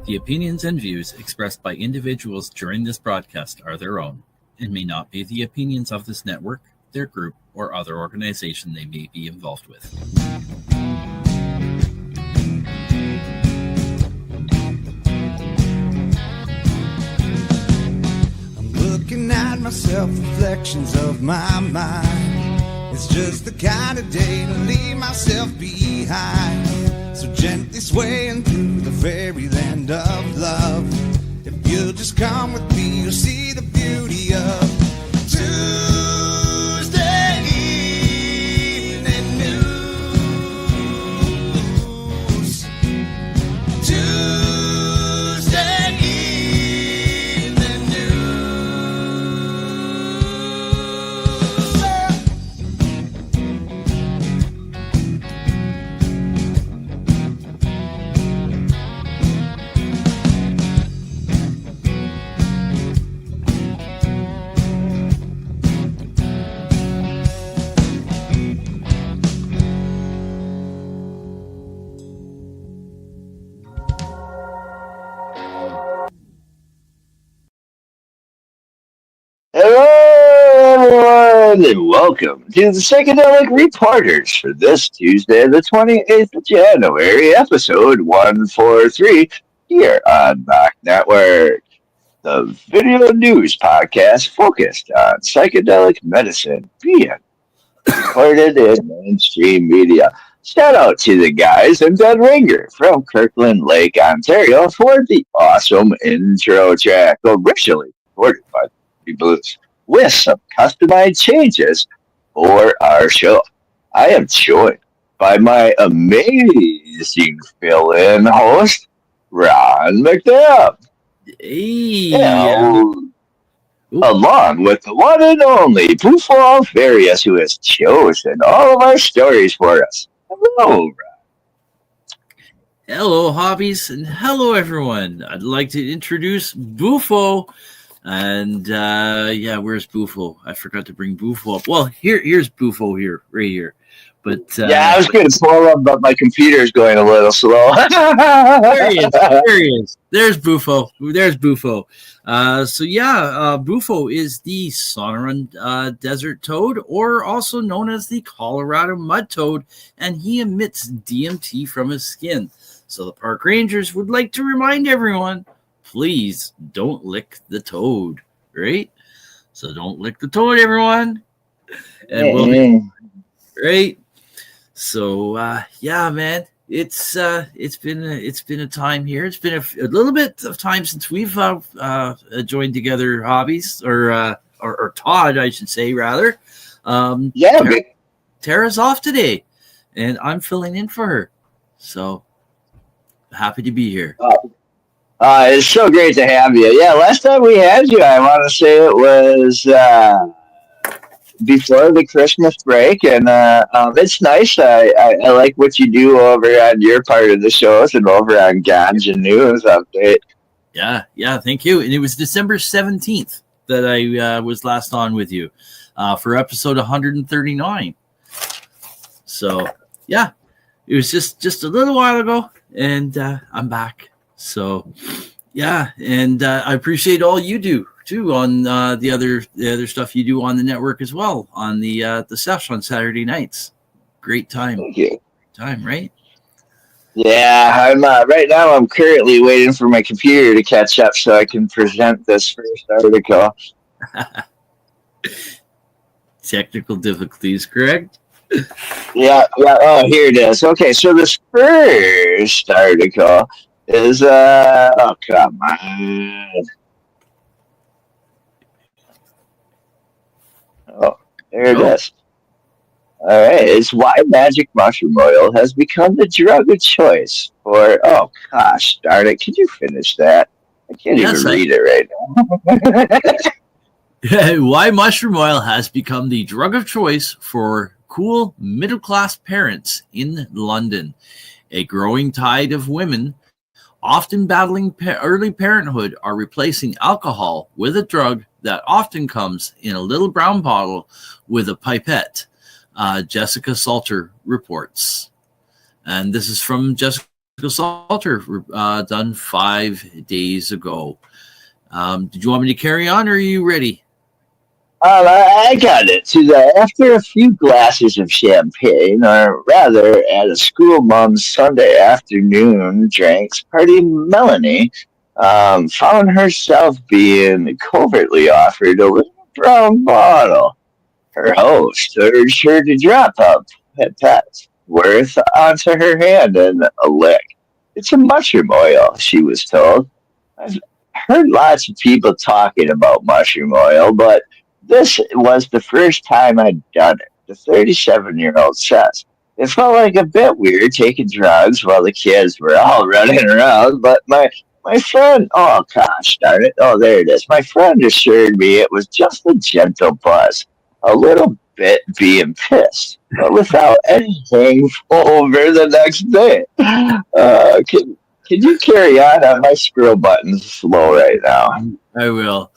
The opinions and views expressed by individuals during this broadcast are their own and may not be the opinions of this network, their group, or other organization they may be involved with. I'm looking at myself, reflections of my mind. It's just the kind of day to leave myself behind. So gently swaying through the fairyland of love. If you'll just come with me, you'll see the beauty of Tuesday evening news. Tuesday evening Hello, everyone, and welcome to the Psychedelic Reporters for this Tuesday, the 28th of January, episode 143, here on NOK Network, the video news podcast focused on psychedelic medicine being recorded in mainstream media. Shout out to the guys and Ben Ringer from Kirkland Lake, Ontario, for the awesome intro track, originally recorded by the Blues, with some customized changes for our show. I am joined by my amazing fill-in host, Ron McNabb. Hey, And along with the one and only Bufo Alfarius, who has chosen all of our stories for us. Hello, Ron. hello, hobbies, and hello, everyone. I'd like to introduce Bufo. And where's Bufo? I forgot to bring Bufo up. Well, here's Bufo right here. But I was going to pull up, but my computer's going a little slow. There he is. There he is. There's Bufo. Bufo is the Sonoran desert toad, or also known as the Colorado mud toad, and he emits DMT from his skin. So the park rangers would like to remind everyone, please don't lick the toad, right? So don't lick the toad, everyone. And we'll be right. So man, it's been a time here. It's been a little bit of time since we've joined together, hobbies, or Todd, I should say, rather. Tara's off today, and I'm filling in for her. So happy to be here. It's so great to have you. Yeah, last time we had you, I want to say it was before the Christmas break, and it's nice. I like what you do over on your part of the shows and over on Ganja News Update. Yeah, thank you. And it was December 17th that I was last on with you for episode 139. So, yeah, it was just a little while ago, and I'm back. So, yeah, and I appreciate all you do too on the other stuff you do on the network as well, on the sesh on Saturday nights. Great time. Thank you. Time, right? Yeah, I'm right now. I'm currently waiting for my computer to catch up so I can present this first article. Technical difficulties, correct? Yeah. Oh, here it is. Okay, so this first article is oh, come on. Oh, there it is. All right, it's why magic mushroom oil has become the drug of choice for, oh gosh, darn it. Can you finish that? I can't even read it right now. Why mushroom oil has become the drug of choice for cool middle-class parents in London. A growing tide of women, often battling early parenthood, are replacing alcohol with a drug that often comes in a little brown bottle with a pipette. Jessica Salter reports. And this is from Jessica Salter done 5 days ago. Did you want me to carry on, or are you ready? I got it. After a few glasses of champagne, or rather, at a school mom's Sunday afternoon drinks party, Melanie found herself being covertly offered a little brown bottle. Her host urged her to drop a pipette worth onto her hand and a lick. It's a mushroom oil, she was told. I've heard lots of people talking about mushroom oil, but this was the first time I'd done it, the 37-year-old says. It felt like a bit weird taking drugs while the kids were all running around, but my friend, oh gosh darn it, oh there it is. My friend assured me it was just a gentle buzz, a little bit being pissed, but without anything over the next day. Can you carry on? My scroll button's slow right now. I will.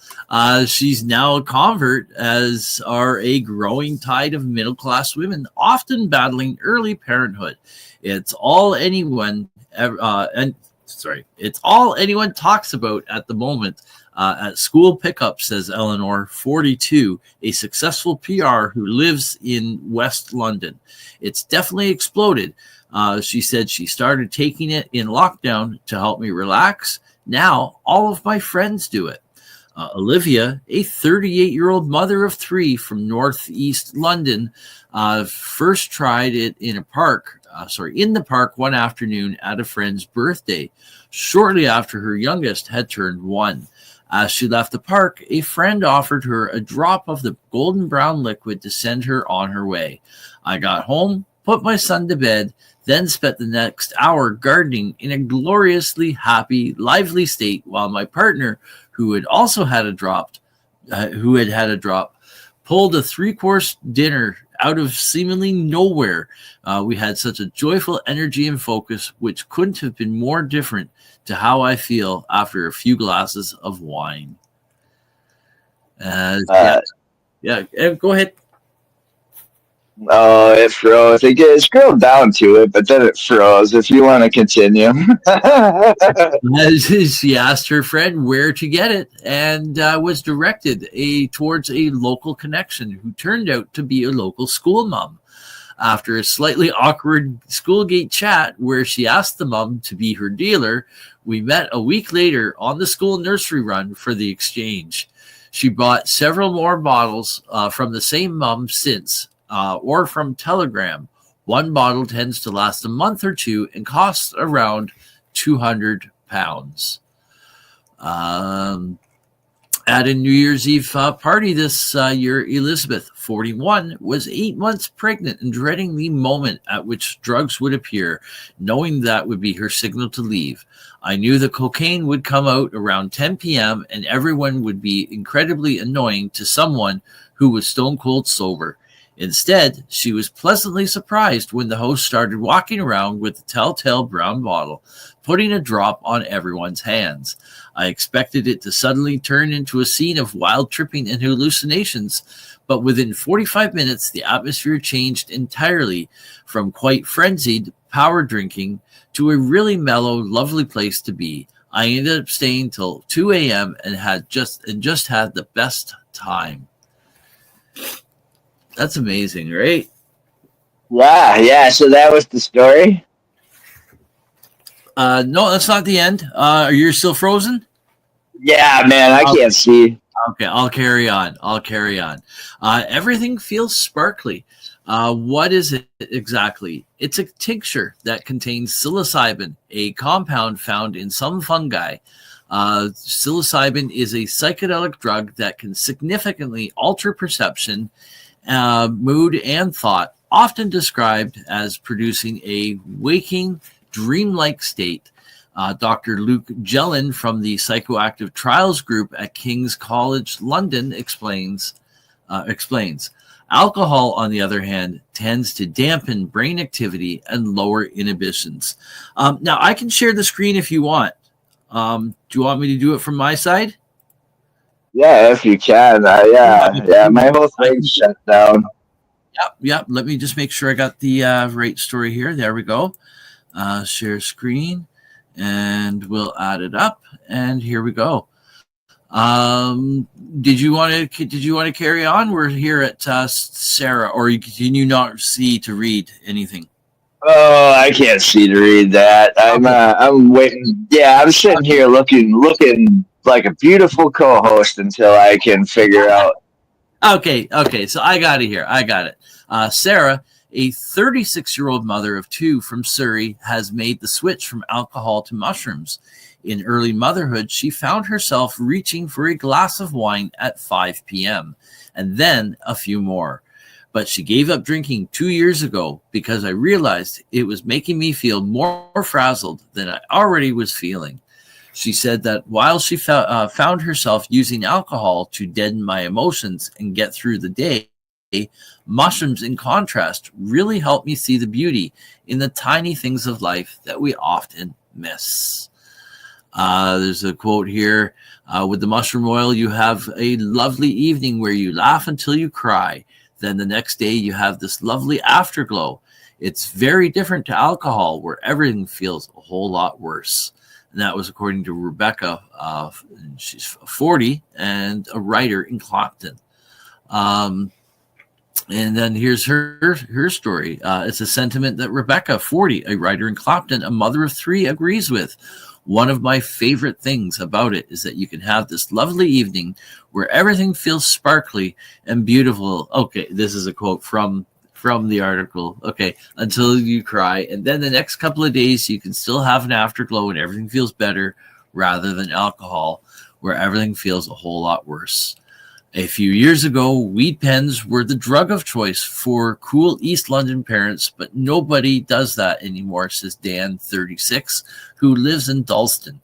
She's now a convert, as are a growing tide of middle class women, often battling early parenthood. It's all anyone it's all anyone talks about at the moment. At school pickup, says Eleanor, 42, a successful PR who lives in West London. It's definitely exploded. She said she started taking it in lockdown to help me relax. Now all of my friends do it. Olivia, a 38-year-old mother of 3 from northeast London, first tried it in the park one afternoon at a friend's birthday, shortly after her youngest had turned 1. As she left the park, a friend offered her a drop of the golden brown liquid to send her on her way. I got home, put my son to bed, then spent the next hour gardening in a gloriously happy, lively state, while my partner, who had had a drop, pulled a 3-course dinner out of seemingly nowhere. We had such a joyful energy and focus, which couldn't have been more different to how I feel after a few glasses of wine. Go ahead. Oh, it froze. It scrolled down to it, but then it froze. If you want to continue. She asked her friend where to get it, and was directed towards a local connection who turned out to be a local school mom. After a slightly awkward schoolgate chat where she asked the mom to be her dealer, we met a week later on the school nursery run for the exchange. She bought several more bottles from the same mom since, or from Telegram. One bottle tends to last a month or two and costs around £200. At a New Year's Eve party this year, Elizabeth, 41, was 8 months pregnant and dreading the moment at which drugs would appear, knowing that would be her signal to leave. I knew the cocaine would come out around 10 p.m. and everyone would be incredibly annoying to someone who was stone cold sober. Instead, she was pleasantly surprised when the host started walking around with the telltale brown bottle, putting a drop on everyone's hands. I expected it to suddenly turn into a scene of wild tripping and hallucinations, but within 45 minutes, the atmosphere changed entirely, from quite frenzied power drinking to a really mellow, lovely place to be. I ended up staying till 2 a.m. and just had the best time. That's amazing, right? Yeah. So that was the story. No, that's not the end. Are you still frozen? Yeah, man, I can't see. Okay, I'll carry on. Everything feels sparkly. What is it exactly? It's a tincture that contains psilocybin, a compound found in some fungi. Psilocybin is a psychedelic drug that can significantly alter perception, mood, and thought, often described as producing a waking, dreamlike state. Dr. Luke Jellin from the Psychoactive Trials Group at King's College London explains. Alcohol, on the other hand, tends to dampen brain activity and lower inhibitions. Now, I can share the screen if you want. Do you want me to do it from my side? Yeah, if you can. Yeah. My whole thing's shut down. Yep. Let me just make sure I got the right story here. There we go. Share screen, and we'll add it up. And here we go. Um, did you want to carry on? We're here at Sarah, or can you not see to read anything? Oh, I can't see to read that. Okay. I'm waiting. Yeah, I'm sitting here looking like a beautiful co-host until I can figure out. Okay. So I got it here. I got it. Sarah, a 36-year-old mother of two from Surrey, has made the switch from alcohol to mushrooms. In early motherhood, she found herself reaching for a glass of wine at 5 p.m. and then a few more. But she gave up drinking 2 years ago because I realized it was making me feel more frazzled than I already was feeling. She said that while she found herself using alcohol to deaden my emotions and get through the day, mushrooms, in contrast, really helped me see the beauty in the tiny things of life that we often miss. There's a quote here. With the mushroom oil, you have a lovely evening where you laugh until you cry. Then the next day, you have this lovely afterglow. It's very different to alcohol, where everything feels a whole lot worse. And that was according to Rebecca. She's 40 and a writer in Clopton. Um, and then here's her story. It's a sentiment that Rebecca, 40, a writer in Clopton, a mother of three, agrees with. One of my favorite things about it is that you can have this lovely evening where everything feels sparkly and beautiful. Okay, this is a quote from the article. Okay, until you cry, and then the next couple of days you can still have an afterglow and everything feels better, rather than alcohol, where everything feels a whole lot worse. A few years ago, weed pens were the drug of choice for cool East London parents, but nobody does that anymore, says Dan, 36, who lives in Dalston,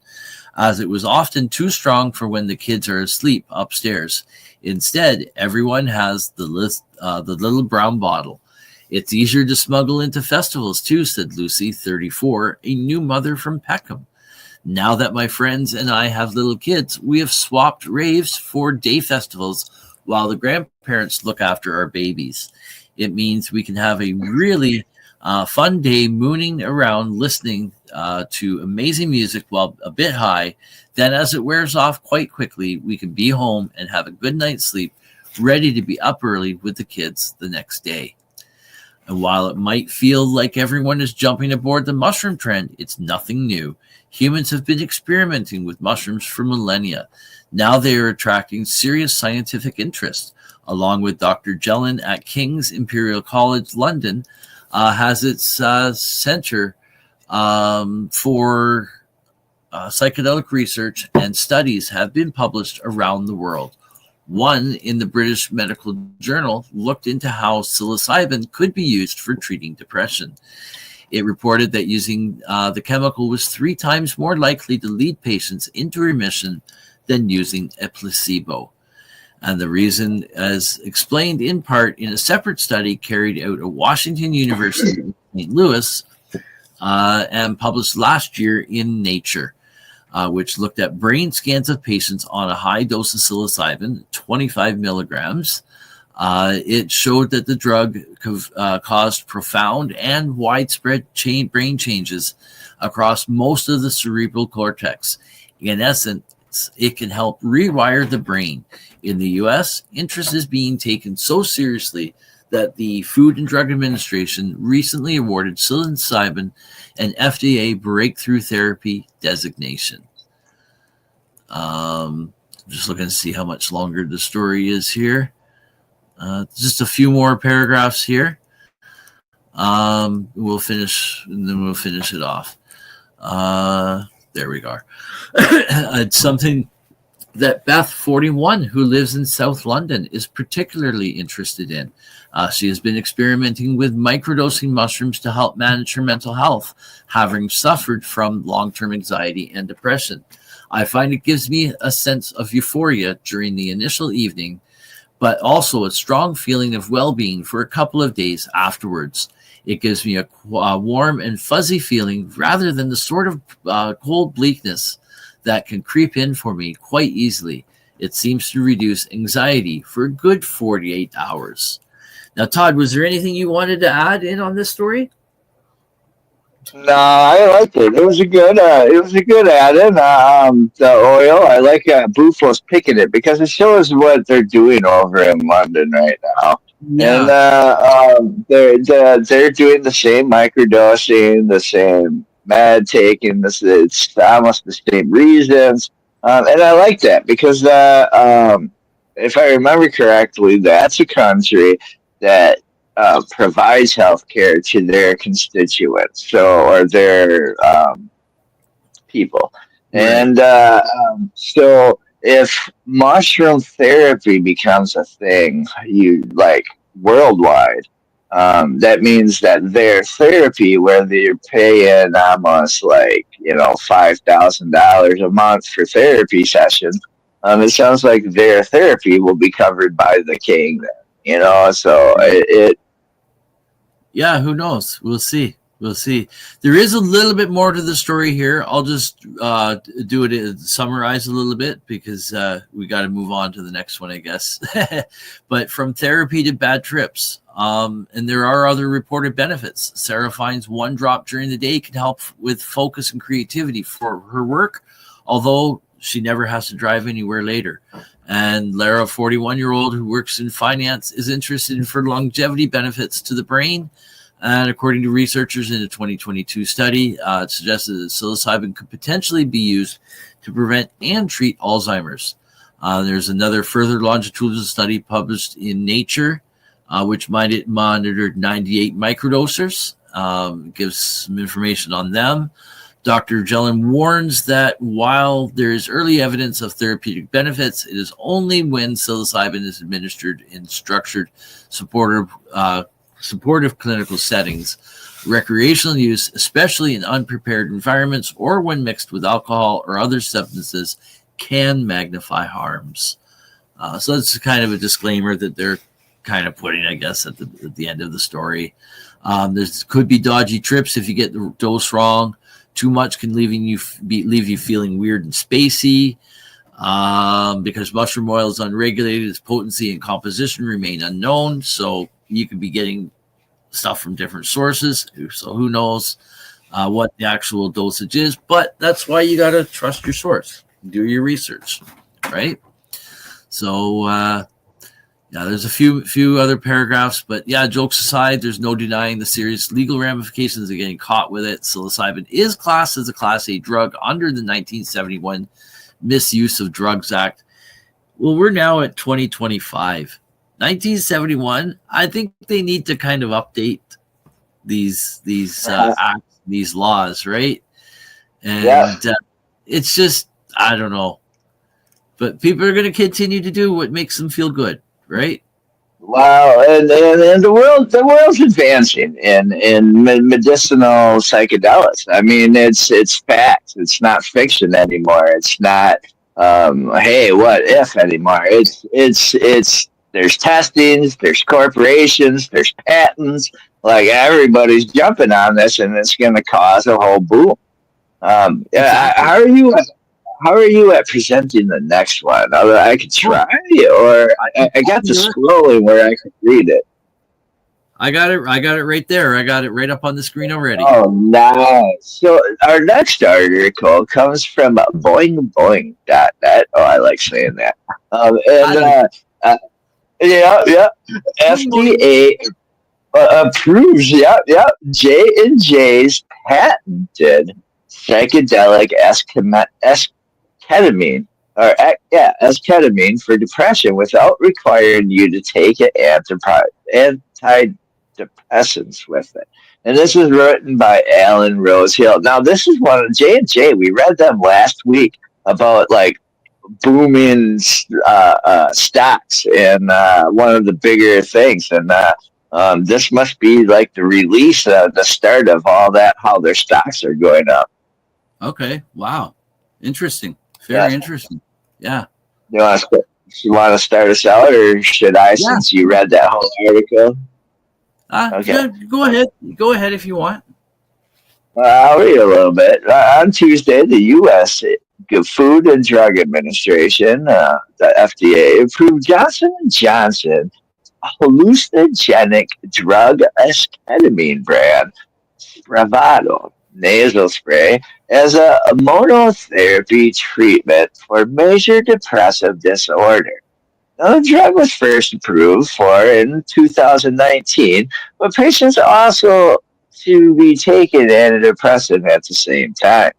as it was often too strong for when the kids are asleep upstairs. Instead, everyone has the little brown bottle. It's easier to smuggle into festivals too, said Lucy, 34, a new mother from Peckham. Now that my friends and I have little kids, we have swapped raves for day festivals while the grandparents look after our babies. It means we can have a really fun day mooning around listening to amazing music while a bit high. Then as it wears off quite quickly, we can be home and have a good night's sleep, ready to be up early with the kids the next day. And while it might feel like everyone is jumping aboard the mushroom trend, it's nothing new. Humans have been experimenting with mushrooms for millennia. Now they are attracting serious scientific interest. Along with Dr. Jellin at King's Imperial College London, has its Center for Psychedelic Research, and studies have been published around the world. One in the British Medical Journal looked into how psilocybin could be used for treating depression. It reported that using the chemical was 3 times more likely to lead patients into remission than using a placebo. And the reason, as explained in part in a separate study carried out at Washington University in St. Louis and published last year in Nature, which looked at brain scans of patients on a high dose of psilocybin, 25 milligrams. It showed that the drug caused profound and widespread brain changes across most of the cerebral cortex. In essence, it can help rewire the brain. In the U.S., interest is being taken so seriously that the Food and Drug Administration recently awarded psilocybin an FDA breakthrough therapy designation. Just looking to see how much longer the story is here. Just a few more paragraphs here. We'll finish, and then we'll finish it off. There we go. It's something that Beth, 41, who lives in South London, is particularly interested in. She has been experimenting with microdosing mushrooms to help manage her mental health, having suffered from long-term anxiety and depression. I find it gives me a sense of euphoria during the initial evening, but also a strong feeling of well-being for a couple of days afterwards. It gives me a warm and fuzzy feeling rather than the sort of cold bleakness that can creep in for me quite easily. It seems to reduce anxiety for a good 48 hours. Now, Todd, was there anything you wanted to add in on this story? No, I liked it. It was a good. It was a good add-in. The oil. I like Buffo's picking it because it shows what they're doing over in London right now, and Yeah, they're doing the same microdosing, the same med taking. It's almost the same reasons, and I like that because if I remember correctly, that's a country that provides health care to their constituents, or their people. right. And so if mushroom therapy becomes a thing, you like worldwide, that means that their therapy, whether you're paying almost like $5,000 a month for therapy sessions, it sounds like their therapy will be covered by the king. Then, so it Yeah, who knows? We'll see. We'll see. There is a little bit more to the story here. I'll just do it, summarize a little bit because we got to move on to the next one, I guess. But from therapy to bad trips, and there are other reported benefits. Sarah finds one drop during the day can help with focus and creativity for her work, although she never has to drive anywhere later. And Lara, 41-year-old who works in finance, is interested in for longevity benefits to the brain. And according to researchers in a 2022 study, it suggested that psilocybin could potentially be used to prevent and treat Alzheimer's. There's another further longitudinal study published in Nature, which monitored 98 microdosers, gives some information on them. Dr. Jelen warns that while there is early evidence of therapeutic benefits, it is only when psilocybin is administered in structured, supportive clinical settings. Recreational use, especially in unprepared environments or when mixed with alcohol or other substances, can magnify harms. So that's kind of a disclaimer that they're kind of putting, I guess, at the end of the story. There could be dodgy trips if you get the dose wrong. Too much can leave you feeling weird and spacey. Because mushroom oil is unregulated, its potency and composition remain unknown. So you could be getting stuff from different sources. So who knows what the actual dosage is? But that's why you got to trust your source. Do your research, right? So yeah, there's a few other paragraphs, but yeah, jokes aside, there's no denying the serious legal ramifications of getting caught with it. Psilocybin is classed as a Class A drug under the 1971 Misuse of Drugs Act. Well, we're now at 2025. 1971, I think they need to kind of update these acts, these laws, right? And it's just, I don't know. But people are going to continue to do what makes them feel good, right? Wow, and the world's advancing in medicinal psychedelics. I mean, it's fact. It's not fiction anymore. It's not hey, what if anymore. It's there's testings, there's corporations, there's patents. Like everybody's jumping on this, and it's going to cause a whole boom. Yeah, how are you at presenting the next one? I could try, or I got the scrolling where I could read it. I got it right there. I got it right up on the screen already. Oh, nice. So our next article comes from boingboing.net. Oh, I like saying that. Yeah. FDA approves, J&J's patented psychedelic esketamine, esketamine for depression without requiring you to take antidepressants with it. And this is written by Alan Rosehill. Now, this is one of J&J. We read them last week about like booming stocks and one of the bigger things. And this must be like the release, the start of all that, how their stocks are going up. Okay. Wow. Interesting. Very interesting. Yeah. You want to start us out, or should I, since you read that whole article? Okay. Go ahead. Go ahead if you want. I'll read a little bit. On Tuesday, the U.S. Food and Drug Administration, the FDA, approved Johnson & Johnson hallucinogenic drug esketamine brand, Spravato, nasal spray as a monotherapy treatment for major depressive disorder. Now, the drug was first approved for in 2019, but patients also to be taken antidepressant at the same time.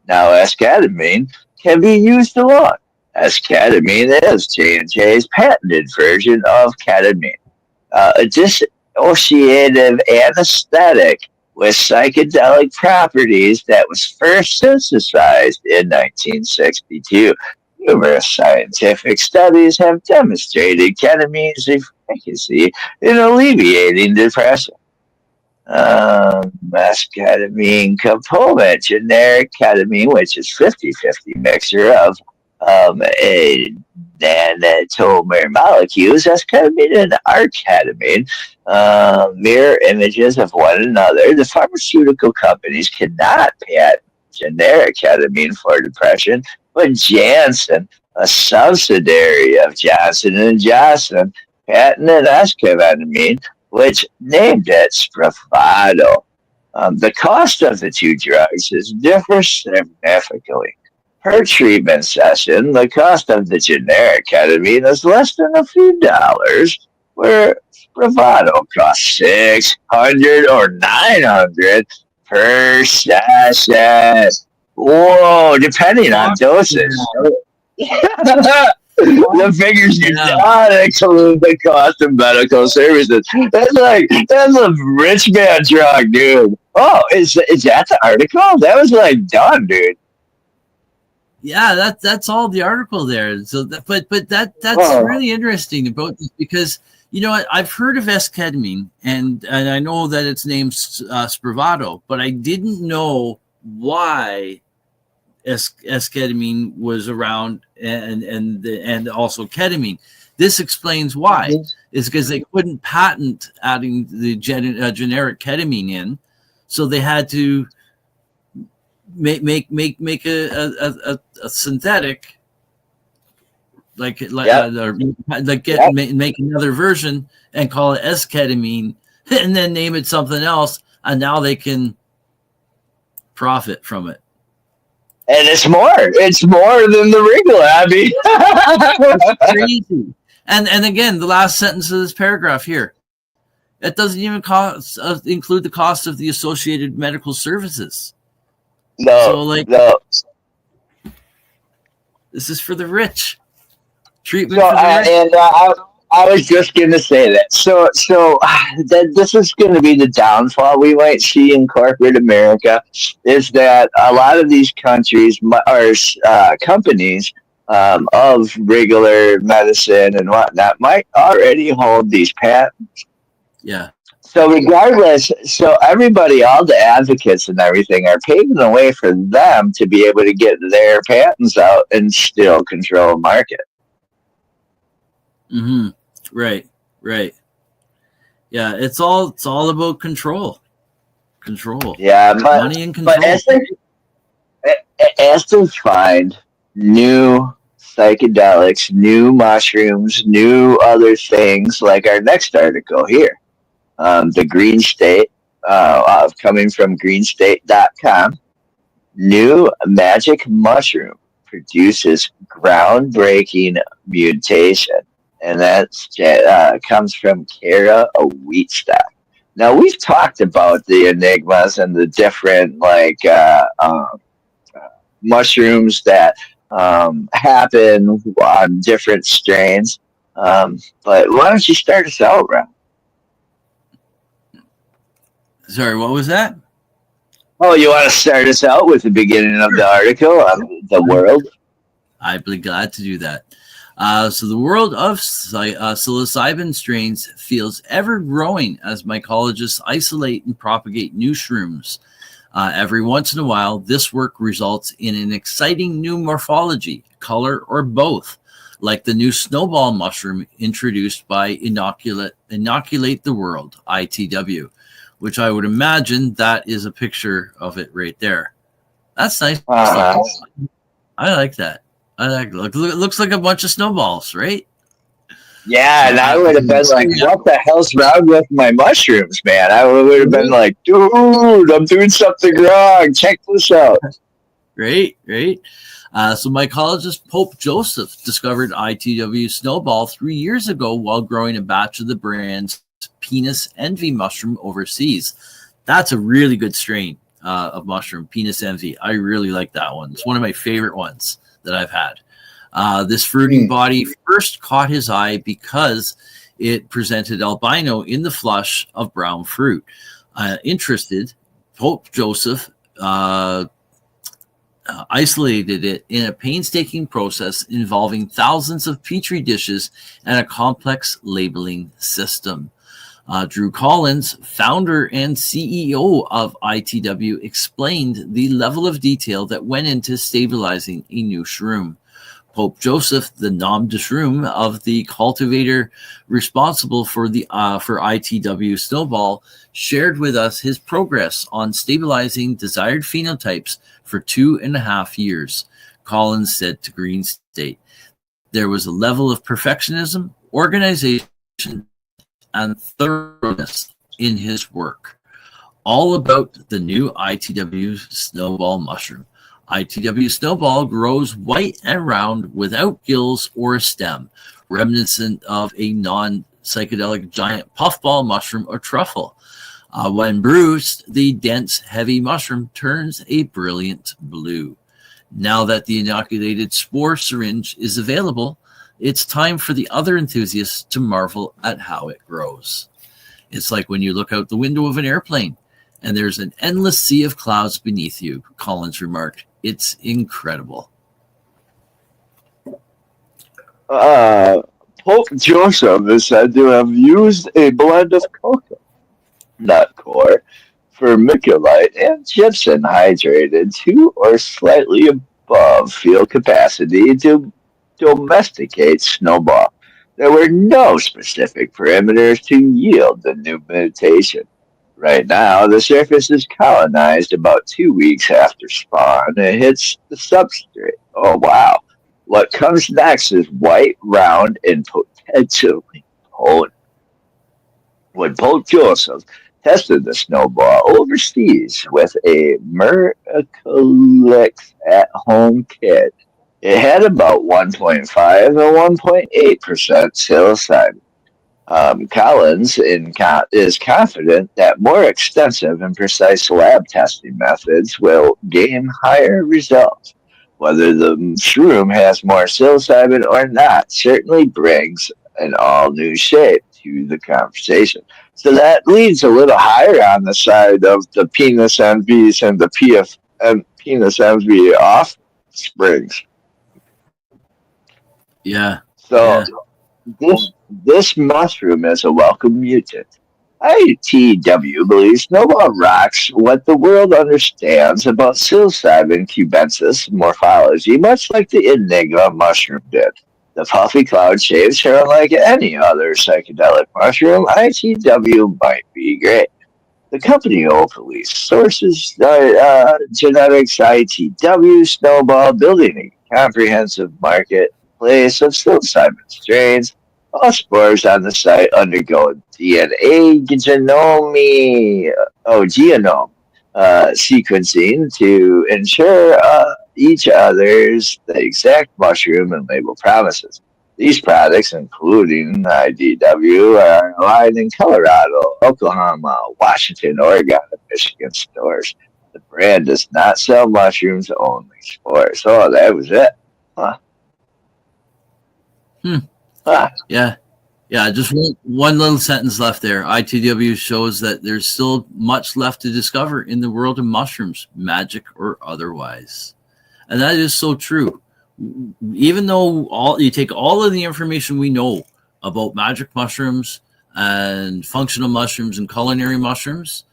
Now, esketamine can be used alone. Esketamine is J&J's patented version of ketamine, a dissociative anesthetic with psychedelic properties that was first synthesized in 1962. Numerous scientific studies have demonstrated ketamine's efficacy in alleviating depression. Mesketamine component, generic ketamine, which is 50-50 mixture of a nanatomer molecules, esketamine and arketamine, mirror images of one another. The pharmaceutical companies cannot patent generic ketamine for depression, but Janssen, a subsidiary of Johnson and Johnson, patented esketamine, which named it Spravato. The cost of the two drugs is differs significantly. Per treatment session, the cost of the generic ketamine is less than a few dollars, where Spravato costs 600 or 900 per session. Whoa, depending on dosage. The figures do not include the cost of medical services. That's a rich man drug, dude. Oh, is that the article? That was like done, dude. Yeah, that's all the article there. So, but that's really interesting about this because you know what, I've heard of esketamine and I know that it's named Spravato, but I didn't know why esketamine was around and also ketamine. This explains why. It's because they couldn't patent adding the generic ketamine in, so they had to make a synthetic make another version and call it esketamine and then name it something else, and now they can profit from it. And it's more than the regular, Abby. Crazy. And again, the last sentence of this paragraph here, it doesn't even include the cost of the associated medical services. No. This is for the rich. Treatment for the rich. And I was just going to say that. So that this is going to be the downfall we might see in corporate America, is that a lot of these countries or companies of regular medicine and whatnot might already hold these patents. Yeah. So regardless, everybody, all the advocates and everything are paving the way for them to be able to get their patents out and still control the market. Mm-hmm. Right. Yeah, it's all about control. Yeah, money and control. But as they find new psychedelics, new mushrooms, new other things, like our next article here, the Green State, coming from greenstate.com, new magic mushroom produces groundbreaking mutation. And that comes from Kara Wheatstock. Now, we've talked about the enigmas and the different mushrooms that happen on different strains. But why don't you start us out, Ron? Sorry, what was that? Oh, you want to start us out with the beginning of the article on the world? I'd be glad to do that. So the world of psilocybin strains feels ever growing as mycologists isolate and propagate new shrooms. Every once in a while, this work results in an exciting new morphology, color, or both, like the new snowball mushroom introduced by Inoculate the World, ITW, which I would imagine that is a picture of it right there. That's nice. I like that. It looks like a bunch of snowballs, right? Yeah, and I would have been like, what the hell's wrong with my mushrooms, man? I would have been like, dude, I'm doing something wrong. Check this out. Right. So mycologist Pope Joseph discovered ITW Snowball 3 years ago while growing a batch of the brand's Penis Envy mushroom overseas. That's a really good strain of mushroom, Penis Envy. I really like that one. It's one of my favorite ones that I've had. This fruiting body first caught his eye because it presented albino in the flush of brown fruit. Interested, Pope Joseph isolated it in a painstaking process involving thousands of petri dishes and a complex labeling system. Drew Collins, founder and CEO of ITW, explained the level of detail that went into stabilizing a new shroom. Pope Joseph, the nom de shroom of the cultivator responsible for ITW Snowball, shared with us his progress on stabilizing desired phenotypes for 2.5 years. Collins said to Green State, "There was a level of perfectionism, organization, and thoroughness in his work. All about the new ITW Snowball mushroom. ITW Snowball grows white and round without gills or a stem, reminiscent of a non-psychedelic giant puffball mushroom or truffle. When bruised, the dense, heavy mushroom turns a brilliant blue. Now that the inoculated spore syringe is available, it's time for the other enthusiasts to marvel at how it grows. It's like when you look out the window of an airplane and there's an endless sea of clouds beneath you," Collins remarked. "It's incredible." Pope Joseph is said to have used a blend of coconut core, vermiculite, and gypsum hydrated to or slightly above field capacity to domesticate Snowball. There were no specific parameters to yield the new mutation. Right now, the surface is colonized about 2 weeks after spawn. It hits the substrate. Oh, wow. What comes next is white, round, and potentially potent. When Pope Joseph tested the Snowball overseas with a Mercolix at-home kit, it had about 1.5 and 1.8% psilocybin. Collins is confident that more extensive and precise lab testing methods will gain higher results. Whether the shroom has more psilocybin or not certainly brings an all new shape to the conversation. So that leads a little higher on the side of the penis envies and the penis envy offsprings. Yeah. So this mushroom is a welcome mutant. ITW believes Snowball rocks what the world understands about psilocybin cubensis morphology, much like the Enigma mushroom did. The puffy cloud shapes are unlike any other psychedelic mushroom. ITW might be great. The company openly sources genetics ITW Snowball, building a comprehensive marketplace of psilocybin strains. All spores on the site undergo DNA genome sequencing to ensure each other's the exact mushroom and label promises. These products, including IDW, are aligned in Colorado, Oklahoma, Washington, Oregon, and Michigan stores. The brand does not sell mushrooms, only spores. Oh, that was it. Huh. Yeah. Just one little sentence left there. ITW shows that there's still much left to discover in the world of mushrooms, magic or otherwise. And that is so true. Even though you take all of the information we know about magic mushrooms and functional mushrooms and culinary mushrooms,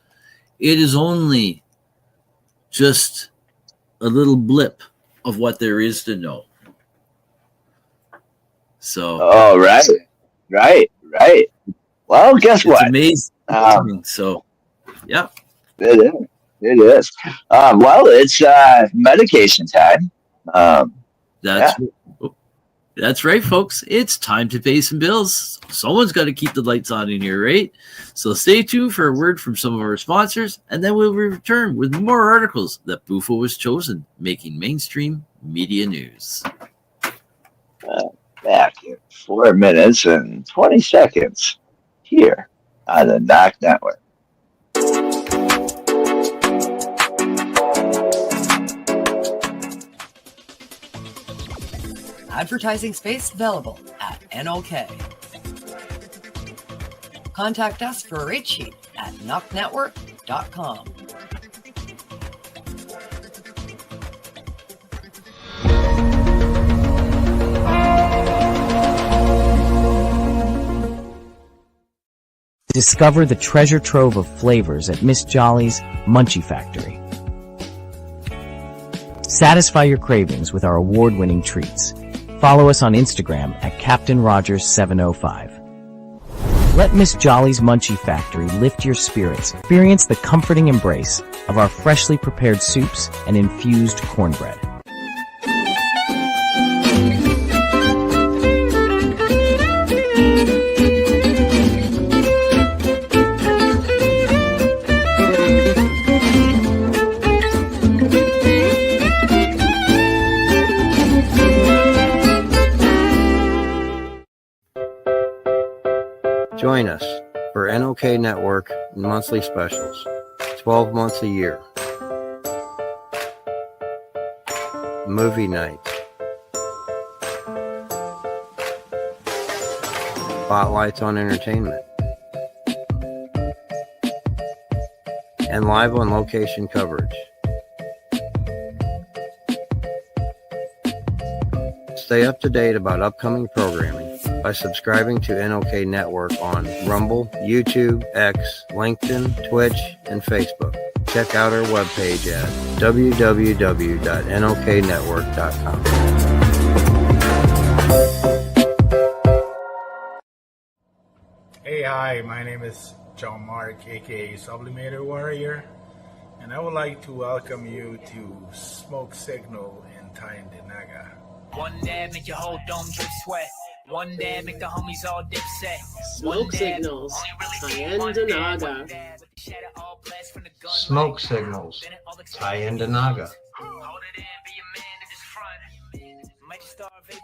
it is only just a little blip of what there is to know. So. Oh, right. Well, guess what? It's amazing. So, yeah. It is. Well, it's medication time. That's That's right, folks. It's time to pay some bills. Someone's got to keep the lights on in here, right? So stay tuned for a word from some of our sponsors, and then we'll return with more articles that Bufo was chosen, making mainstream media news. Back in 4 minutes and 20 seconds here on the NOK Network. Advertising space available at NOK. Contact us for a rate sheet at NOKNetwork.com. Discover the treasure trove of flavors at Miss Jolly's Munchie Factory. Satisfy your cravings with our award-winning treats. Follow us on Instagram at Captain Rogers 705. Let Miss Jolly's Munchie Factory lift your spirits. Experience the comforting embrace of our freshly prepared soups and infused cornbread. Join us for NOK Network monthly specials, 12 months a year. Movie nights. Spotlights on entertainment. And live on location coverage. Stay up to date about upcoming programming by subscribing to NOK Network on Rumble, YouTube, X, LinkedIn, Twitch, and Facebook. Check out our webpage at www.noknetwork.com. Hey, hi, my name is John Mark, aka Sublimator Warrior, and I would like to welcome you to Smoke Signal in Tyndinaga. One dab make your whole dome drip sweat. One dab make the homies all dip set. Smoke Signals, Tyndinaga. Smoke Signals, Tyndinaga.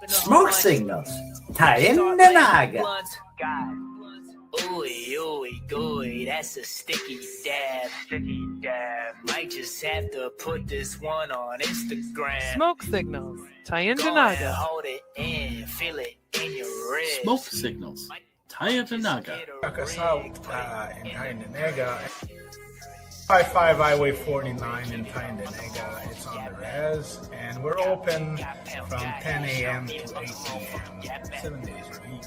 Smoke Signals, Tyndinaga. Ooey, ooey, gooey, that's a sticky dab. Might just have to put this one on Instagram. Smoke Signals, Tyndinaga. Hold it in, feel it in your wrist. Smoke Signals, Tyndinaga. Check us out in Tyndinaga. 55 Highway 49 in Tyndinaga. It's on the res, and we're open from 10 a.m. to 8 p.m. 7 days a week.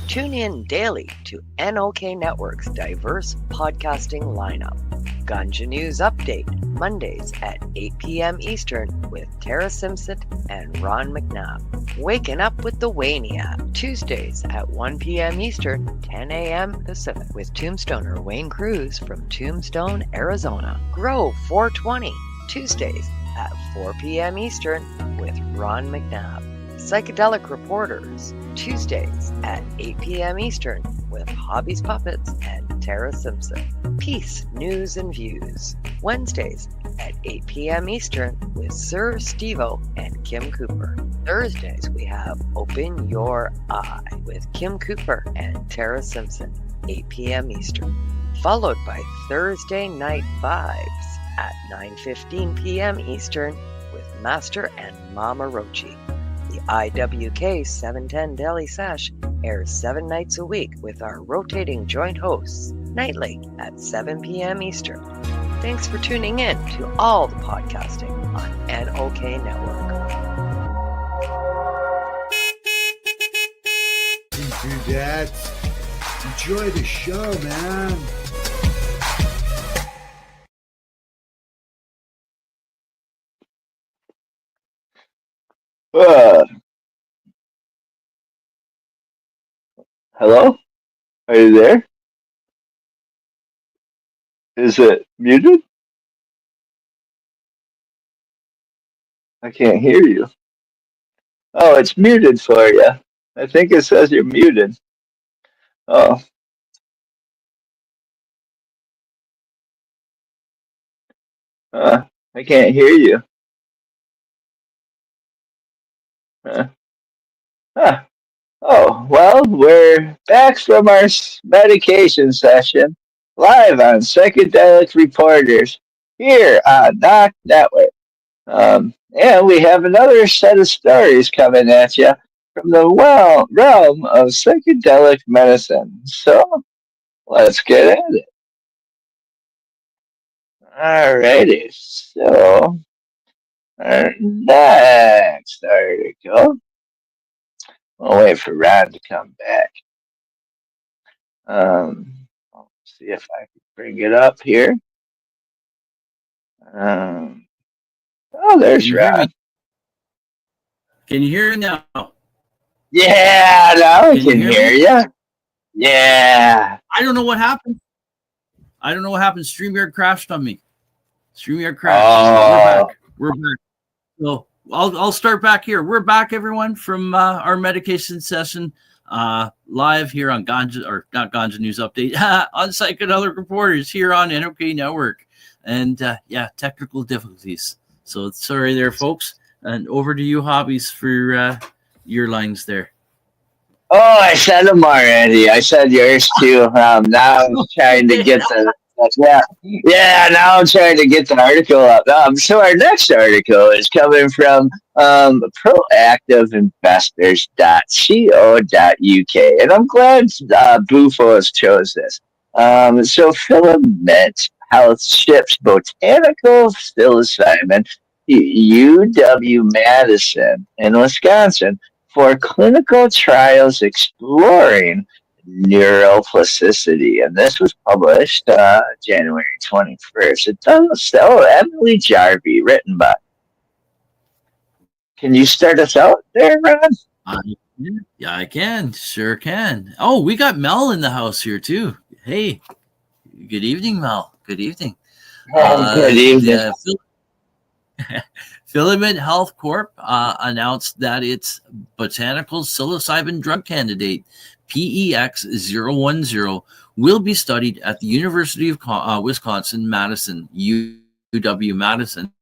Tune in daily to NOK Network's diverse podcasting lineup. Ganja News Update, Mondays at 8 p.m. Eastern with Tara Simpson and Ron McNabb. Waking Up with the Waniac, Tuesdays at 1 p.m. Eastern, 10 a.m. Pacific with Tombstoner Wayne Cruz from Tombstone, Arizona. Grow 420, Tuesdays at 4 p.m. Eastern with Ron McNabb. Psychedelic Reporters, Tuesdays at 8 p.m. Eastern with Hobbies Puppets and Tara Simpson. Peace, News and Views, Wednesdays at 8 p.m. Eastern with Sir Stevo and Kim Cooper. Thursdays we have Open Your Eye with Kim Cooper and Tara Simpson, 8 p.m. Eastern. Followed by Thursday Night Vibes at 9:15 p.m. Eastern with Master and Mama Rochi. The IWK 710 Daily Sesh airs 7 nights a week with our rotating joint hosts, nightly at 7 p.m. Eastern. Thanks for tuning in to all the podcasting on NOK Network. Dudettes, enjoy the show, man. Hello? Are you there? Is it muted? I can't hear you. Oh, it's muted for you. I think it says you're muted. Oh, I can't hear you. Uh, huh. Oh, well, we're back from our medication session live on Psychedelic Reporters here on NOK Network. And we have another set of stories coming at you from the realm of psychedelic medicine. So let's get at it. Alrighty. So our next article. We'll wait for Rod to come back. I'll see if I can bring it up here. Um, oh, there's Can you hear Rod. me? Can you hear me now? Yeah, now I Can you can hear hear me? you. Yeah. I don't know what happened. StreamYard crashed on me. StreamYard crashed. So we're back. We're back. So I'll start back here. We're back, everyone, from our medication session live here on Ganja, or not Ganja News Update, on Psychedelic Reporters here on NOK Network. And yeah, technical difficulties. So sorry there, folks. And over to you, Hobbies, for your lines there. Oh, I said them already. I said yours too. Now I'm trying to get the Now I'm trying to get the article up. So our next article is coming from proactiveinvestors.co.uk, and I'm glad Bufo has chose this. So Filament Health ships botanical psilocybin to UW Madison in Wisconsin for clinical trials exploring neuroplasticity. And this was published January 21st. It does Emily Jarvie, written by. Can you start us out there, Ron? Yeah, I can. Sure can. Oh, we got Mel in the house here, too. Hey, good evening, Mel. Good evening. Good evening. Filament Health Corp announced that its botanical psilocybin drug candidate, PEX-010, will be studied at the University of Wisconsin-Madison, UW-Madison,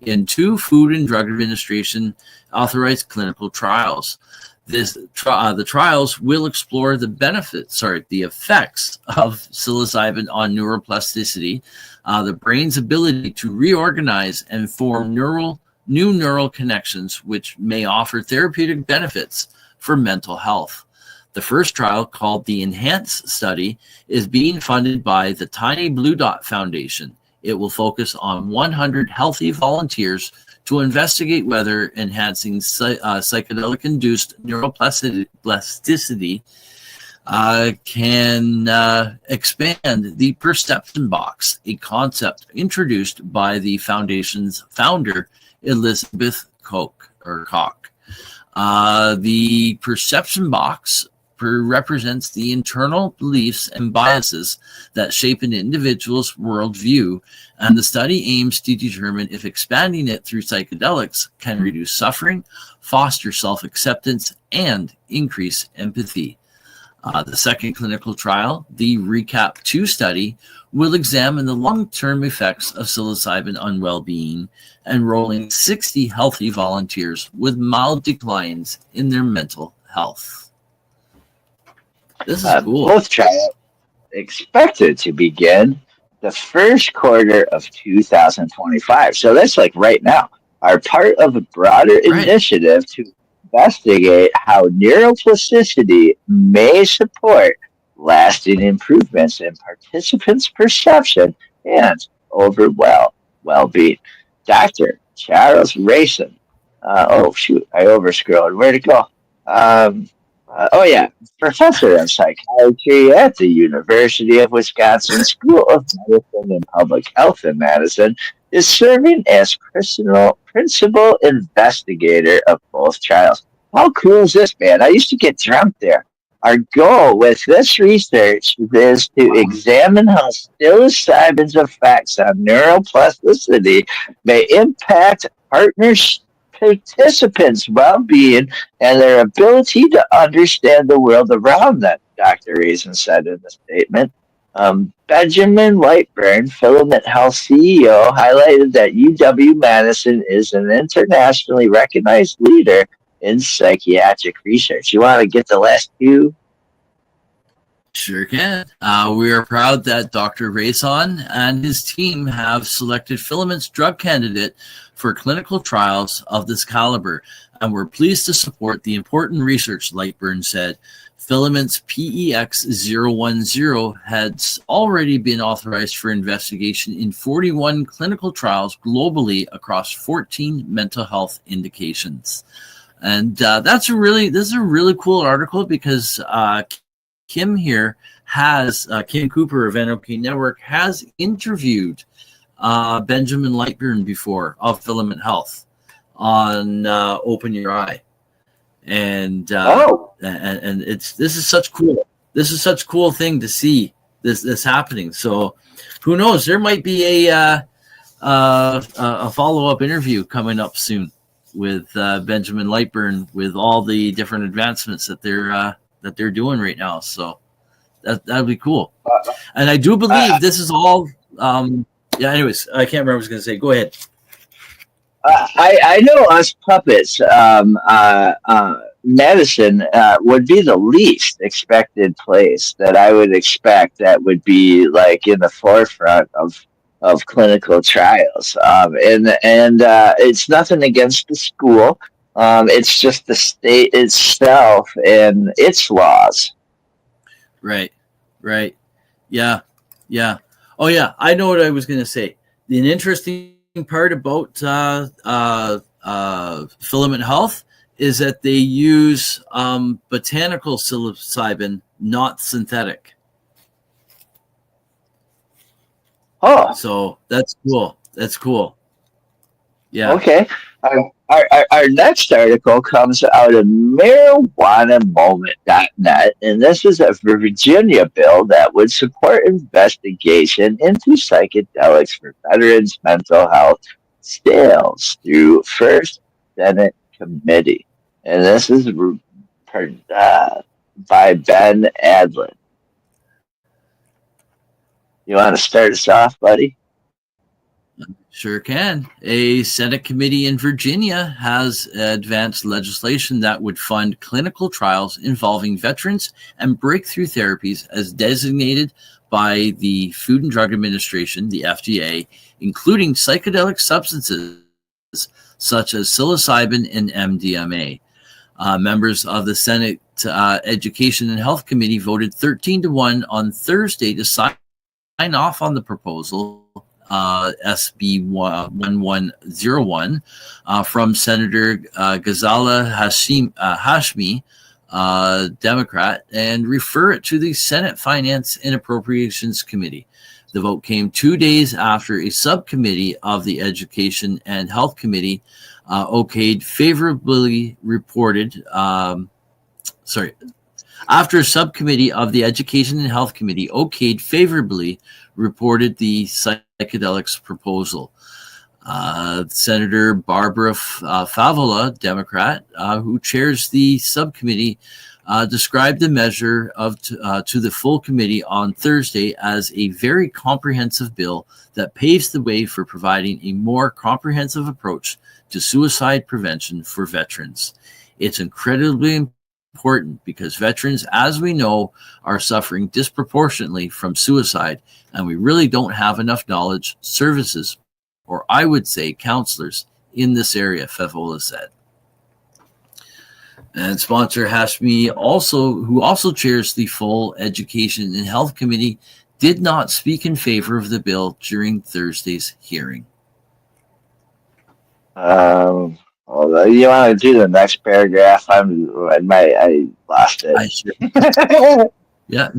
in 2 Food and Drug Administration authorized clinical trials. The trials will explore the effects of psilocybin on neuroplasticity, the brain's ability to reorganize and form new neural connections, which may offer therapeutic benefits for mental health. The first trial, called the ENHANCE study, is being funded by the Tiny Blue Dot Foundation. It will focus on 100 healthy volunteers to investigate whether enhancing psychedelic-induced neuroplasticity can expand the perception box, a concept introduced by the foundation's founder, Elizabeth Koch. The perception box represents the internal beliefs and biases that shape an individual's worldview, and the study aims to determine if expanding it through psychedelics can reduce suffering, foster self-acceptance, and increase empathy. The second clinical trial, the RECAP 2 study, will examine the long-term effects of psilocybin on well-being, enrolling 60 healthy volunteers with mild declines in their mental health. This is cool. Both trials expected to begin the first quarter of 2025. So that's like right now. Are part of a broader initiative to investigate how neuroplasticity may support lasting improvements in participants' perception and overall well-being. Dr. Charles Rayson. Oh, shoot, I overscrolled. Where'd it go? Professor of psychiatry at the University of Wisconsin School of Medicine and Public Health in Madison, is serving as principal investigator of both trials. How cool is this, man? I used to get drunk there. Our goal with this research is to examine how psilocybin's effects on neuroplasticity may impact participants' well-being and their ability to understand the world around them, Dr. Reason said in the statement. Benjamin Lightburn, Filament Health CEO, highlighted that UW-Madison is an internationally recognized leader in psychiatric research. You want to get the last two? Sure can. We are proud that Dr. Rayson and his team have selected Filament's drug candidate for clinical trials of this caliber, and we're pleased to support the important research, Lightburn said. Filament's PEX-010 has already been authorized for investigation in 41 clinical trials globally across 14 mental health indications. And this is a really cool article because Kim here has, Kim Cooper of NOK Network has interviewed Benjamin Lightburn before of Filament Health on Open Your Eye. And this is such cool thing to see this happening. So who knows, there might be a follow-up interview coming up soon with Benjamin Lightburn with all the different advancements that they're doing right now. So that'd be cool. And I do believe this is all anyways, I can't remember what I was going to say. Go ahead. I know us puppets, medicine would be the least expected place that I would expect that would be like in the forefront of clinical trials. And it's nothing against the school. It's just the state itself and its laws. Right. Yeah. Oh yeah, I know what I was going to say. An interesting part about Filament Health is that they use botanical psilocybin, not synthetic. Oh, so that's cool. Yeah. Okay. Our next article comes out of marijuanamoment.net, and this is a Virginia bill that would support investigation into psychedelics for veterans' mental health sales through First Senate Committee. And this is by Ben Adlin. You want to start us off, buddy? Sure can. A Senate committee in Virginia has advanced legislation that would fund clinical trials involving veterans and breakthrough therapies as designated by the Food and Drug Administration, the FDA, including psychedelic substances such as psilocybin and MDMA. Members of the Senate Education and Health Committee voted 13-1 on Thursday to sign off on the proposal. SB 1101 from Senator Ghazala Hashmi, Democrat, and refer it to the Senate Finance and Appropriations Committee. The vote came 2 days after a subcommittee of the Education and Health Committee after a subcommittee of the Education and Health Committee okayed favorably reported the psychedelics proposal. Senator Barbara Favola, Democrat, who chairs the subcommittee, described the measure to the full committee on Thursday as a very comprehensive bill that paves the way for providing a more comprehensive approach to suicide prevention for veterans. It's incredibly important because veterans, as we know, are suffering disproportionately from suicide, and we really don't have enough knowledge, services, or I would say counselors in this area, Favola said. And sponsor Hashmi, who also chairs the full Education and Health Committee, did not speak in favor of the bill during Thursday's hearing. You want to do the next paragraph? I lost it. Yeah.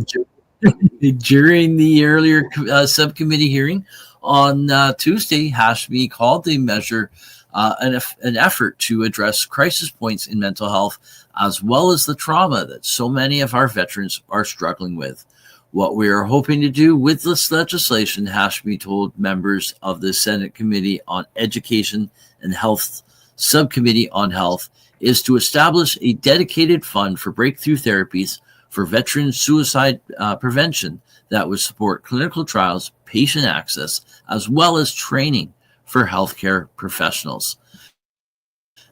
During the earlier subcommittee hearing on Tuesday, Hashmi called the measure an effort to address crisis points in mental health, as well as the trauma that so many of our veterans are struggling with. What we are hoping to do with this legislation, Hashmi told members of the Senate Committee on Education and Health Subcommittee on Health is to establish a dedicated fund for breakthrough therapies for veteran suicide prevention that would support clinical trials, patient access, as well as training for healthcare professionals.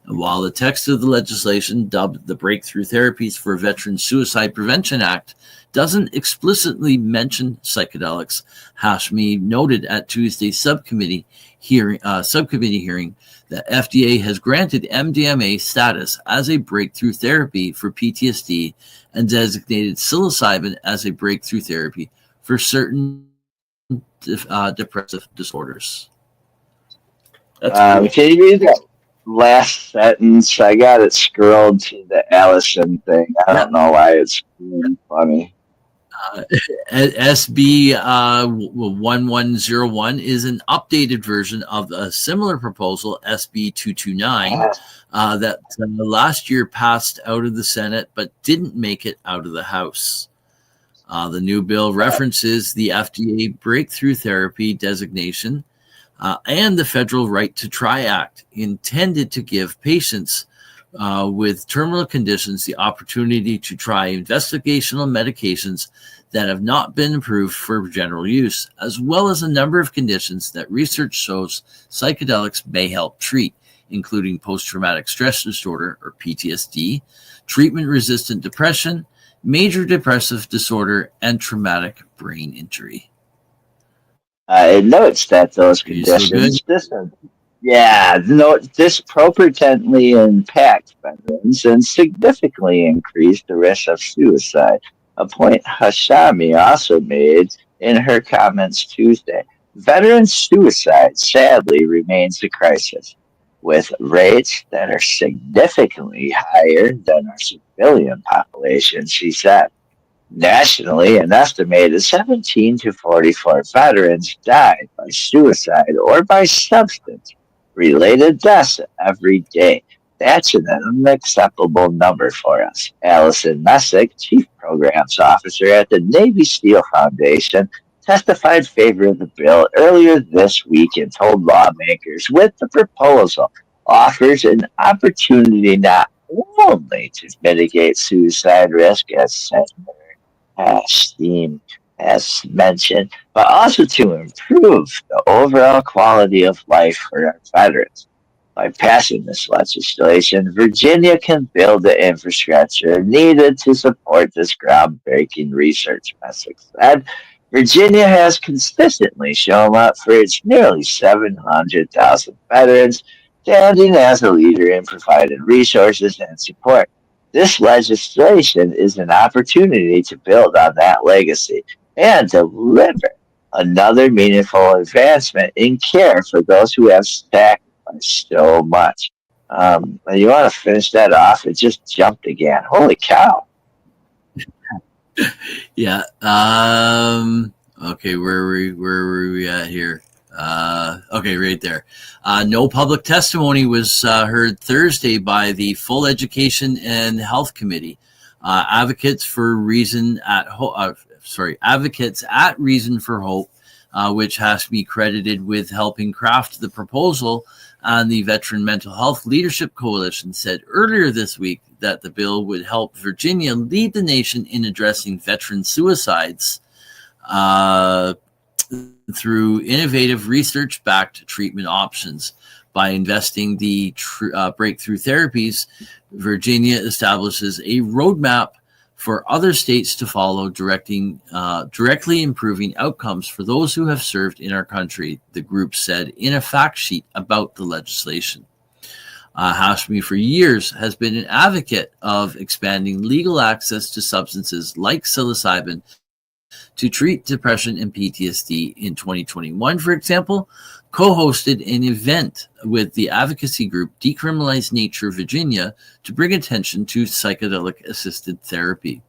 And while the text of the legislation, dubbed the Breakthrough Therapies for Veteran Suicide Prevention Act, doesn't explicitly mention psychedelics, Hashmi noted at Tuesday's subcommittee hearing that FDA has granted MDMA status as a breakthrough therapy for PTSD and designated psilocybin as a breakthrough therapy for certain depressive disorders. Can you read that last sentence? I got it scrolled to the Allison thing. I don't know why it's funny. SB 1101 is an updated version of a similar proposal, SB 229, that last year passed out of the Senate but didn't make it out of the House. The new bill references the FDA Breakthrough Therapy designation and the Federal Right to Try Act, intended to give patients with terminal conditions the opportunity to try investigational medications that have not been approved for general use, as well as a number of conditions that research shows psychedelics may help treat, including post-traumatic stress disorder, or PTSD, treatment-resistant depression, major depressive disorder, and traumatic brain injury. It notes that those conditions disproportionately impact veterans and significantly increase the risk of suicide, a point Hashmi also made in her comments Tuesday. Veteran suicide sadly remains a crisis, with rates that are significantly higher than our civilian population, she said. Nationally, an estimated 17 to 44 veterans died by suicide or by substance-related deaths every day. That's an unacceptable number for us. Allison Messick, Chief Programs Officer at the Navy SEAL Foundation, testified in favor of the bill earlier this week and told lawmakers with the proposal offers an opportunity not only to mitigate suicide risk, as Senator Steam has mentioned, but also to improve the overall quality of life for our veterans. By passing this legislation, Virginia can build the infrastructure needed to support this groundbreaking research, Messick said. Virginia has consistently shown up for its nearly 700,000 veterans, standing as a leader in providing resources and support. This legislation is an opportunity to build on that legacy and deliver another meaningful advancement in care for those who have sacrificed so much. You want to finish that off? It just jumped again. Holy cow. Yeah. Okay, where were we at here? Okay, right there. No public testimony was heard Thursday by the Full Education and Health Committee. Advocates at Reason for Hope, which has to be credited with helping craft the proposal, and the Veteran Mental Health Leadership Coalition said earlier this week that the bill would help Virginia lead the nation in addressing veteran suicides through innovative research-backed treatment options. By investing the breakthrough therapies, Virginia establishes a roadmap for other states to follow, directly improving outcomes for those who have served in our country, the group said in a fact sheet about the legislation. Hashmi for years has been an advocate of expanding legal access to substances like psilocybin to treat depression and PTSD. In 2021, for example, co-hosted an event with the advocacy group Decriminalize Nature Virginia to bring attention to psychedelic-assisted therapy.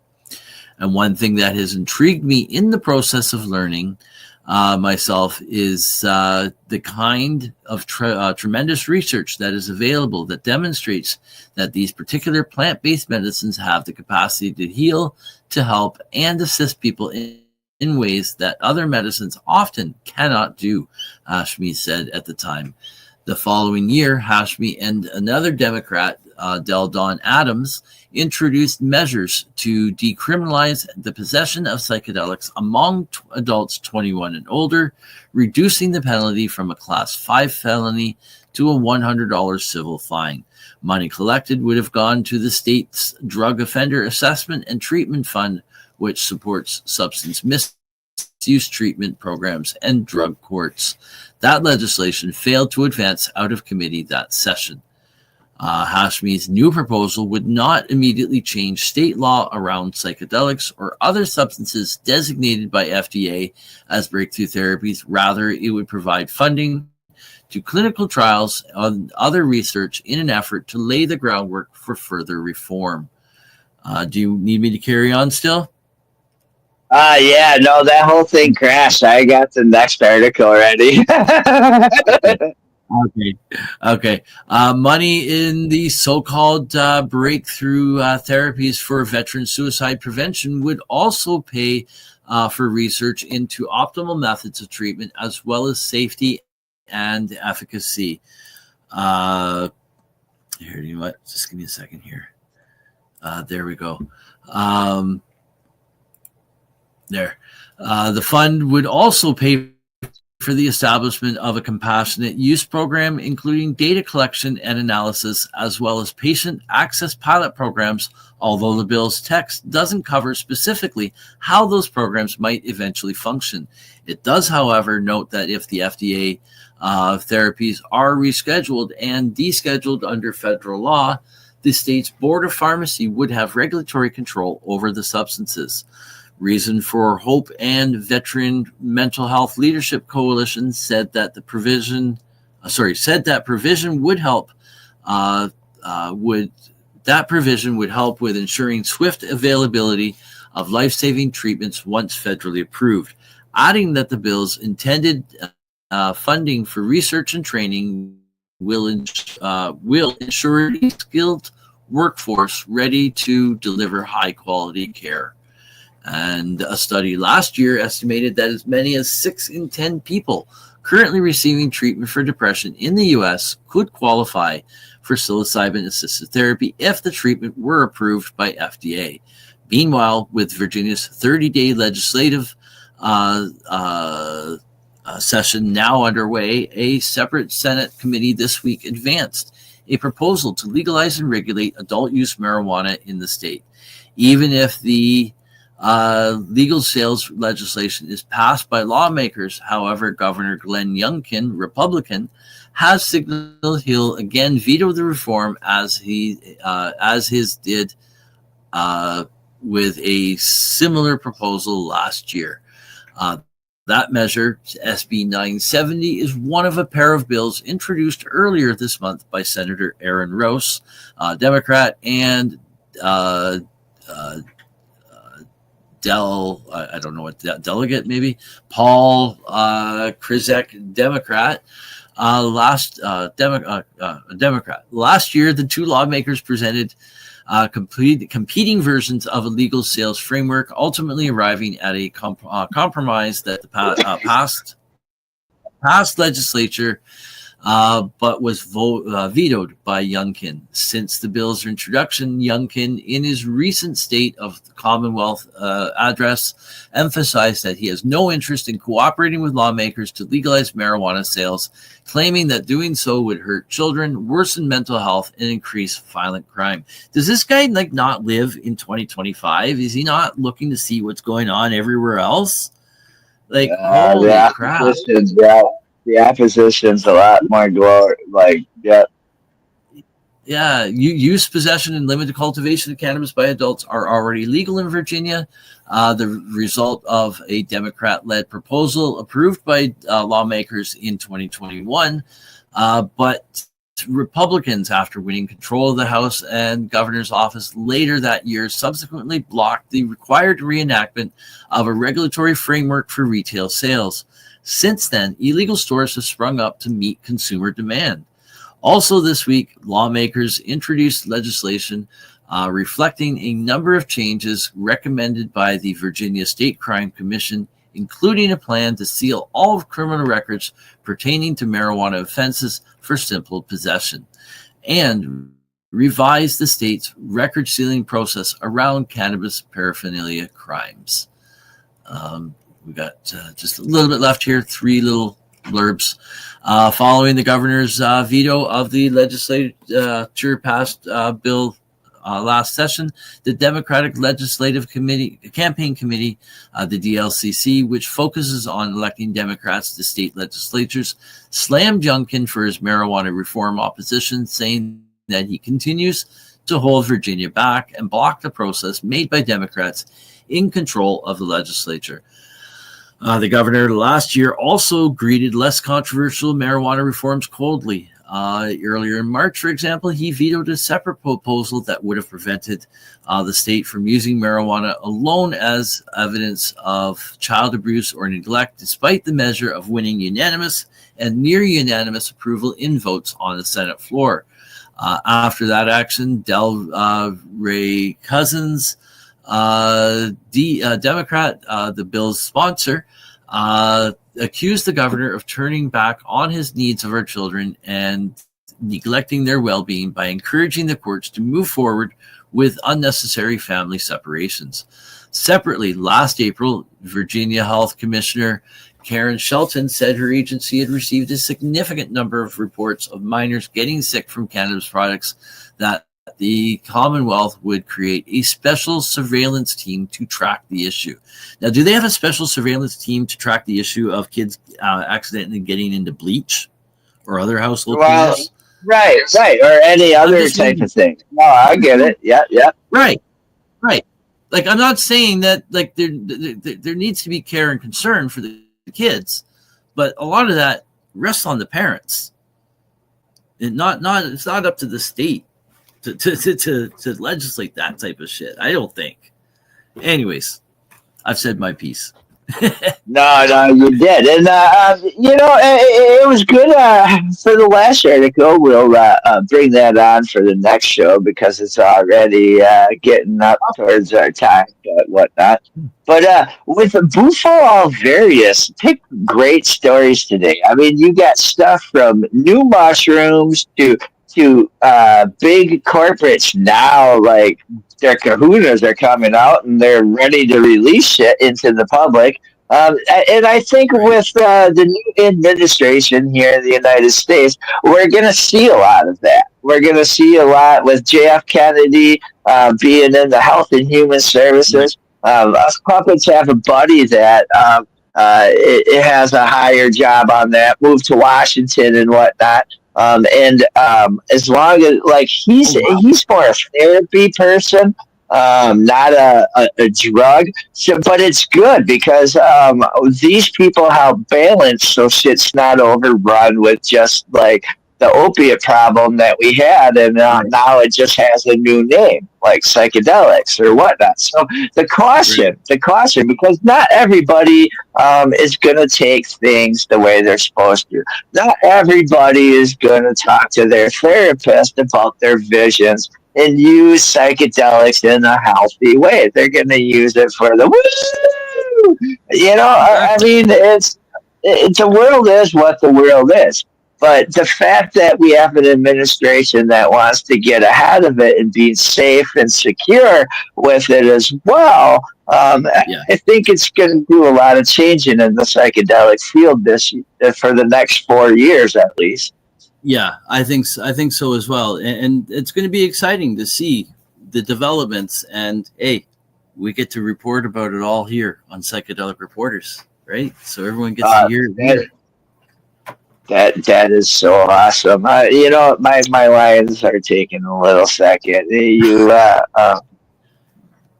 And one thing that has intrigued me in the process of learning myself is the kind of tremendous research that is available that demonstrates that these particular plant-based medicines have the capacity to heal, to help, and assist people in ways that other medicines often cannot do, Ashmi said at the time. The following year, Hashmi and another Democrat, Del Don Adams, introduced measures to decriminalize the possession of psychedelics among adults 21 and older, reducing the penalty from a Class 5 felony to a $100 civil fine. Money collected would have gone to the state's Drug Offender Assessment and Treatment Fund, which supports substance misuse treatment programs and drug courts. That legislation failed to advance out of committee that session. Hashmi's new proposal would not immediately change state law around psychedelics or other substances designated by FDA as breakthrough therapies. Rather, it would provide funding to clinical trials and other research in an effort to lay the groundwork for further reform. Do you need me to carry on still? Yeah, no, that whole thing crashed. I got the next article already. Okay. Money in the so-called breakthrough therapies for veteran suicide prevention would also pay for research into optimal methods of treatment as well as safety and efficacy. Here, you know what? Just give me a second here. There we go. The fund would also pay for the establishment of a compassionate use program, including data collection and analysis, as well as patient access pilot programs, although the bill's text doesn't cover specifically how those programs might eventually function. It does, however, note that if the FDA therapies are rescheduled and descheduled under federal law, the state's Board of Pharmacy would have regulatory control over the substances. Reason for Hope and Veteran Mental Health Leadership Coalition said that provision would help with ensuring swift availability of life-saving treatments once federally approved, adding that the bill's intended funding for research and training will ensure a skilled workforce ready to deliver high-quality care. And a study last year estimated that as many as 6 in 10 people currently receiving treatment for depression in the U.S. could qualify for psilocybin-assisted therapy if the treatment were approved by FDA. Meanwhile, with Virginia's 30-day legislative session now underway, a separate Senate committee this week advanced a proposal to legalize and regulate adult-use marijuana in the state. Even if the legal sales legislation is passed by lawmakers, however, Governor Glenn Youngkin, Republican, has signaled he'll again veto the reform as his did with a similar proposal last year. That measure, SB 970, is one of a pair of bills introduced earlier this month by Senator Aaron Rouse, Democrat, and delegate maybe Paul Krizek, Democrat. Democrat. Last year, the two lawmakers presented competing versions of a legal sales framework, ultimately arriving at a compromise that passed legislature, but was vetoed by Youngkin. Since the bill's introduction, Youngkin, in his recent State of the Commonwealth address, emphasized that he has no interest in cooperating with lawmakers to legalize marijuana sales, claiming that doing so would hurt children, worsen mental health, and increase violent crime. Does this guy not live in 2025? Is he not looking to see what's going on everywhere else? Holy crap! The opposition's a lot more glory. Use, possession, and limited cultivation of cannabis by adults are already legal in Virginia. The result of a Democrat-led proposal approved by lawmakers in 2021, but Republicans, after winning control of the House and governor's office later that year, subsequently blocked the required reenactment of a regulatory framework for retail sales. Since then, illegal stores have sprung up to meet consumer demand. Also this week, lawmakers introduced legislation reflecting a number of changes recommended by the Virginia State Crime Commission including a plan to seal all of criminal records pertaining to marijuana offenses for simple possession, and revise the state's record sealing process around cannabis paraphernalia crimes. We got just a little bit left here, 3 little blurbs. Following the governor's veto of the legislature passed bill last session, the Democratic Legislative Campaign Committee, the DLCC, which focuses on electing Democrats to state legislatures, slammed Youngkin for his marijuana reform opposition, saying that he continues to hold Virginia back and block the process made by Democrats in control of the legislature. The governor last year also greeted less controversial marijuana reforms coldly. Earlier in March, for example, he vetoed a separate proposal that would have prevented the state from using marijuana alone as evidence of child abuse or neglect, despite the measure of winning unanimous and near unanimous approval in votes on the Senate floor. After that action, Del Ray Cousins, Democrat, the bill's sponsor, accused the governor of turning back on his needs of our children and neglecting their well-being by encouraging the courts to move forward with unnecessary family separations. Separately, last April, Virginia Health Commissioner Karen Shelton said her agency had received a significant number of reports of minors getting sick from cannabis products, that the Commonwealth would create a special surveillance team to track the issue. Now, do they have a special surveillance team to track the issue of kids accidentally getting into bleach or other household cleaners? Right, or any other type of thing. No, I get it. Yeah. Right. Like, I'm not saying that like there needs to be care and concern for the kids, but a lot of that rests on the parents. It's not up to the state to legislate that type of shit. I don't think. Anyways, I've said my piece. No, you did. And, it was good for the last article. We'll bring that on for the next show because it's already getting up towards our time and whatnot. But with Bufo Alvarius, picked great stories today. I mean, you got stuff from new mushrooms to big corporates now, like their kahunas are coming out and they're ready to release shit into the public. And I think with the new administration here in the United States, we're going to see a lot of that. We're going to see a lot with J.F. Kennedy being in the Health and Human Services. Us puppets have a buddy that it has a higher job on that, moved to Washington and whatnot. As long as he's more a therapy person, not a drug. So, but it's good because these people help balance so shit's not overrun with just like the opiate problem that we had, and now it just has a new name like psychedelics or whatnot. So the caution, because not everybody is going to take things the way they're supposed to. Not everybody is going to talk to their therapist about their visions and use psychedelics in a healthy way. They're going to use it for the woo! I mean, it's the world is what the world is. But the fact that we have an administration that wants to get ahead of it and be safe and secure with it as well, I think it's going to do a lot of changing in the psychedelic field for the next 4 years at least. Yeah, I think so as well. And it's going to be exciting to see the developments. And, hey, we get to report about it all here on Psychedelic Reporters, right? So everyone gets to hear it. That is so awesome. My lines are taking a little second. I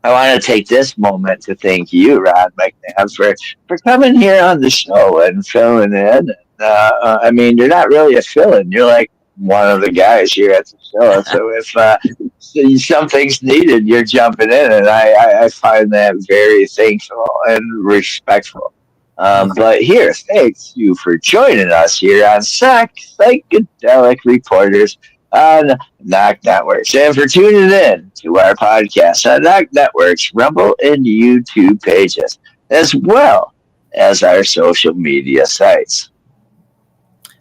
want to take this moment to thank you, Rod McNabb, for coming here on the show and filling in. I mean, you're not really a fill-in. You're like one of the guys here at the show. So if something's needed, you're jumping in, and I find that very thankful and respectful. But here, thanks you for joining us here on Psychedelic Reporters on NOK Networks, and for tuning in to our podcast on NOK Networks, Rumble, and YouTube pages, as well as our social media sites.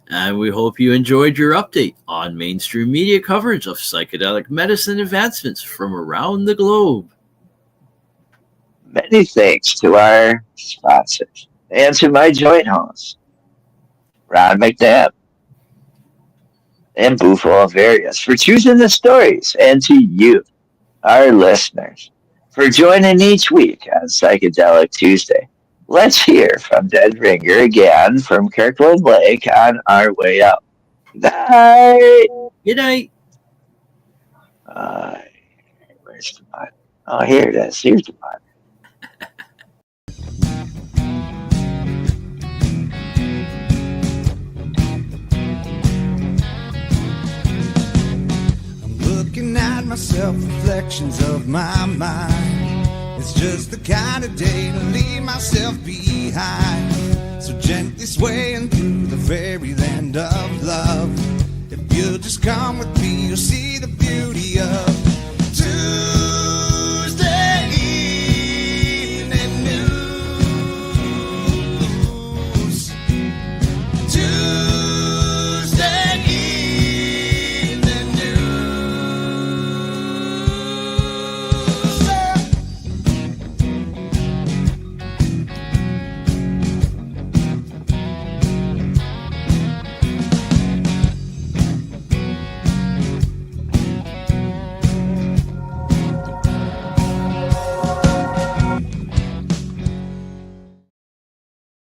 And we hope you enjoyed your update on mainstream media coverage of psychedelic medicine advancements from around the globe. Many thanks to our sponsors and to my joint hosts, Ron McNabb and Bufo Alvarius, for choosing the stories, and to you, our listeners, for joining each week on Psychedelic Tuesday. Let's hear from Dead Ringer again from Kirkland Lake on our way out. Good night. Good night. Where's the button? Oh, here it is. Here's the button. Looking at myself, reflections of my mind. It's just the kind of day to leave myself behind. So gently swaying through the fairyland of love. If you'll just come with me, you'll see the beauty of